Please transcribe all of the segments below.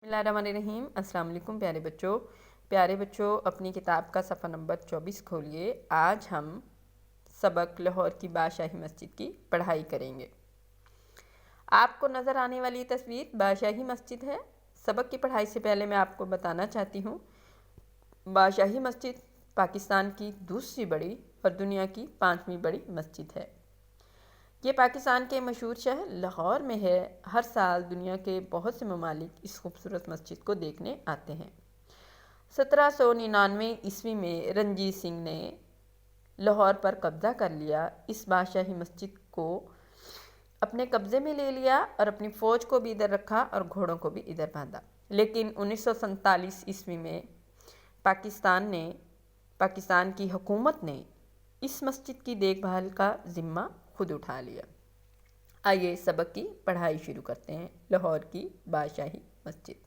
بسم اللہ الرحمن الرحیم۔ السلام علیکم پیارے بچوں اپنی کتاب کا صفحہ نمبر 24 کھولیے۔ آج ہم سبق لاہور کی بادشاہی مسجد کی پڑھائی کریں گے۔ آپ کو نظر آنے والی تصویر بادشاہی مسجد ہے۔ سبق کی پڑھائی سے پہلے میں آپ کو بتانا چاہتی ہوں بادشاہی مسجد پاکستان کی دوسری بڑی اور دنیا کی 5ویں بڑی مسجد ہے۔ یہ پاکستان کے مشہور شہر لاہور میں ہے۔ ہر سال دنیا کے بہت سے ممالک اس خوبصورت مسجد کو دیکھنے آتے ہیں۔ 1799 عیسوی میں رنجیت سنگھ نے لاہور پر قبضہ کر لیا۔ اس بادشاہی مسجد کو اپنے قبضے میں لے لیا اور اپنی فوج کو بھی ادھر رکھا اور گھوڑوں کو بھی ادھر باندھا۔ لیکن 1947 عیسوی میں پاکستان کی حکومت نے اس مسجد کی دیکھ بھال کا ذمہ خود اٹھا لیا۔ آئیے سبق کی پڑھائی شروع کرتے ہیں۔ لاہور کی بادشاہی مسجد۔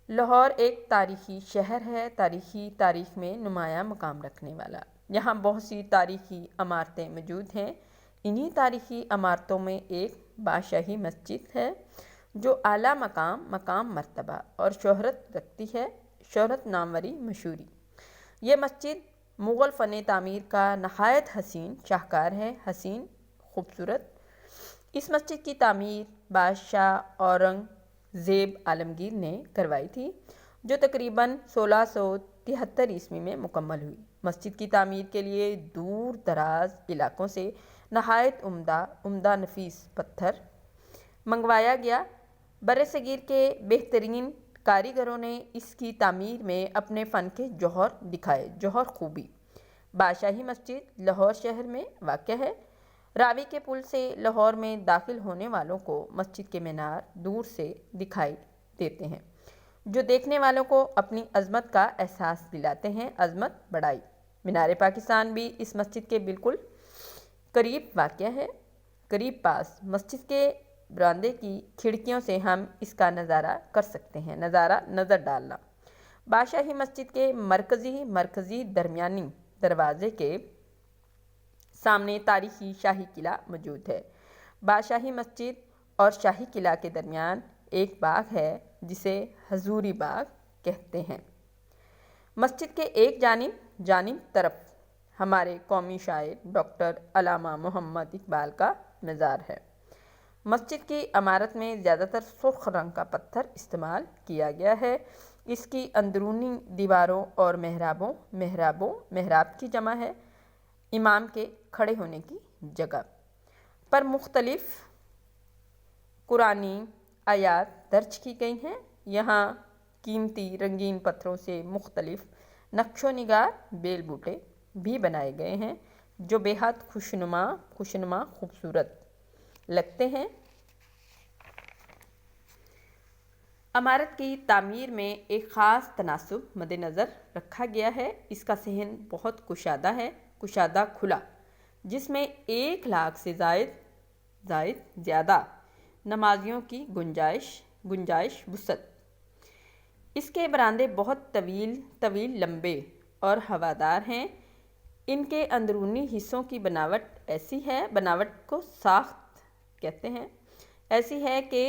لاہور ایک تاریخی شہر ہے، تاریخ میں نمایاں مقام رکھنے والا۔ یہاں بہت سی تاریخی عمارتیں موجود ہیں۔ انہی تاریخی عمارتوں میں ایک بادشاہی مسجد ہے جو اعلیٰ مقام مرتبہ اور شہرت رکھتی ہے، شہرت ناموری مشہوری۔ یہ مسجد مغل فن تعمیر کا نہایت حسین شاہکار ہے، حسین خوبصورت۔ اس مسجد کی تعمیر بادشاہ اورنگزیب عالمگیر نے کروائی تھی، جو تقریباً 1673 عیسوی میں مکمل ہوئی۔ مسجد کی تعمیر کے لیے دور دراز علاقوں سے نہایت عمدہ نفیس پتھر منگوایا گیا۔ برصغیر کے بہترین کاریگروں نے اس کی تعمیر میں اپنے فن کے جوہر دکھائے۔ خوبی۔ بادشاہی مسجد لاہور شہر میں واقع ہے۔ راوی کے پل سے لاہور میں داخل ہونے والوں کو مسجد کے مینار دور سے دکھائی دیتے ہیں، جو دیکھنے والوں کو اپنی عظمت کا احساس دلاتے ہیں۔ عظمت بڑائی۔ مینار پاکستان بھی اس مسجد کے بالکل قریب واقع ہے۔ پاس مسجد کے برآمدے کی کھڑکیوں سے ہم اس کا نظارہ کر سکتے ہیں۔ نظر ڈالنا۔ بادشاہی مسجد کے مرکزی درمیانی دروازے کے سامنے تاریخی شاہی قلعہ موجود ہے۔ بادشاہی مسجد اور شاہی قلعہ کے درمیان ایک باغ ہے جسے حضوری باغ کہتے ہیں۔ مسجد کے ایک جانب طرف ہمارے قومی شاعر ڈاکٹر علامہ محمد اقبال کا مزار ہے۔ مسجد کی عمارت میں زیادہ تر سرخ رنگ کا پتھر استعمال کیا گیا ہے۔ اس کی اندرونی دیواروں اور محراب کی جمع ہے، امام کے کھڑے ہونے کی جگہ پر مختلف قرآنی آیات درج کی گئی ہیں۔ یہاں قیمتی رنگین پتھروں سے مختلف نقش و نگار بیل بوٹے بھی بنائے گئے ہیں جو بے حد خوشنما خوبصورت لگتے ہیں۔ عمارت کی تعمیر میں ایک خاص تناسب مد نظر رکھا گیا ہے۔ اس کا صحن بہت کشادہ کھلا، جس میں 1,00,000 سے زیادہ نمازیوں کی گنجائش وسعت۔ اس کے براندے بہت طویل لمبے اور ہوادار ہیں۔ ان کے اندرونی حصوں کی بناوٹ کو ساخت کہتے ہیں، ایسی ہے کہ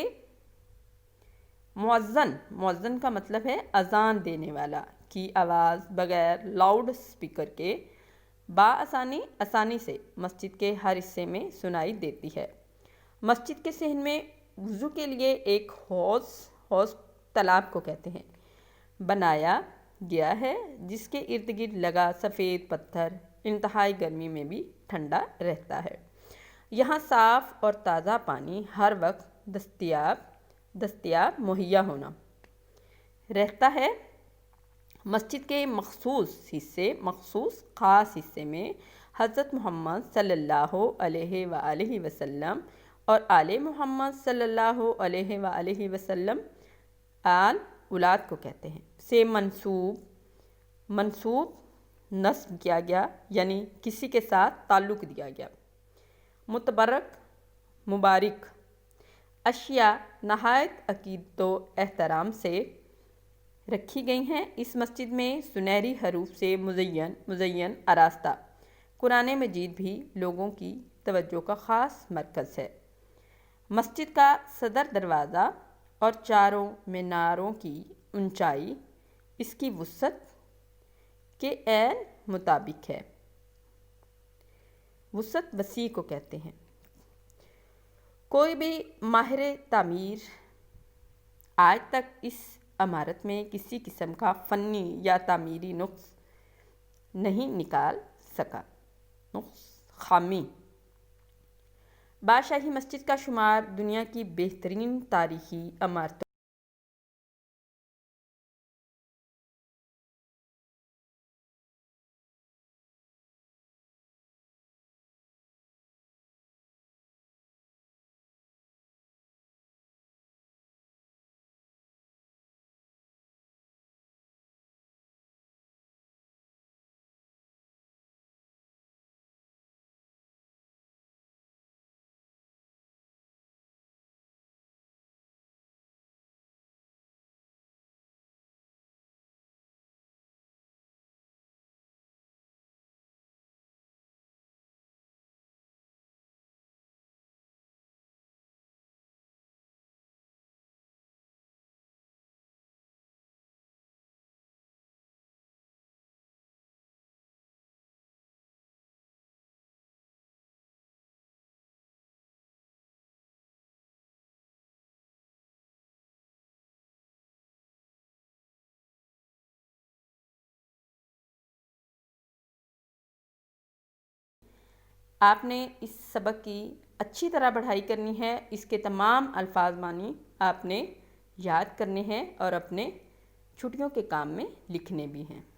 مؤذن کا مطلب ہے اذان دینے والا کی آواز بغیر لاؤڈ سپیکر کے آسانی سے مسجد کے ہر حصے میں سنائی دیتی ہے۔ مسجد کے صحن میں وضو کے لیے ایک حوض تالاب کو کہتے ہیں بنایا گیا ہے، جس کے ارد گرد لگا سفید پتھر انتہائی گرمی میں بھی ٹھنڈا رہتا ہے۔ یہاں صاف اور تازہ پانی ہر وقت دستیاب مہیا ہونا رہتا ہے۔ مسجد کے خاص حصے میں حضرت محمد صلی اللہ علیہ وآلہ وسلم اور آل محمد صلی اللہ علیہ وآلہ وسلم اولاد کو کہتے ہیں سے منسوب نسب کیا گیا، یعنی کسی کے ساتھ تعلق دیا گیا۔ مبارک اشیاء نہایت عقیدت و احترام سے رکھی گئی ہیں۔ اس مسجد میں سنہری حروف سے مزین آراستہ قرآن مجید بھی لوگوں کی توجہ کا خاص مرکز ہے۔ مسجد کا صدر دروازہ اور چاروں میناروں کی اونچائی اس کی وسعت کے عین مطابق ہے۔ وسعت وسیع کو کہتے ہیں۔ کوئی بھی ماہر تعمیر آج تک اس عمارت میں کسی قسم کا فنی یا تعمیری نقص نہیں نکال سکا۔ خامی: بادشاہی مسجد کا شمار دنیا کی بہترین تاریخی عمارتوں آپ نے اس سبق کی اچھی طرح پڑھائی کرنی ہے۔ اس کے تمام الفاظ معنی آپ نے یاد کرنے ہیں اور اپنے چھٹیوں کے کام میں لکھنے بھی ہیں۔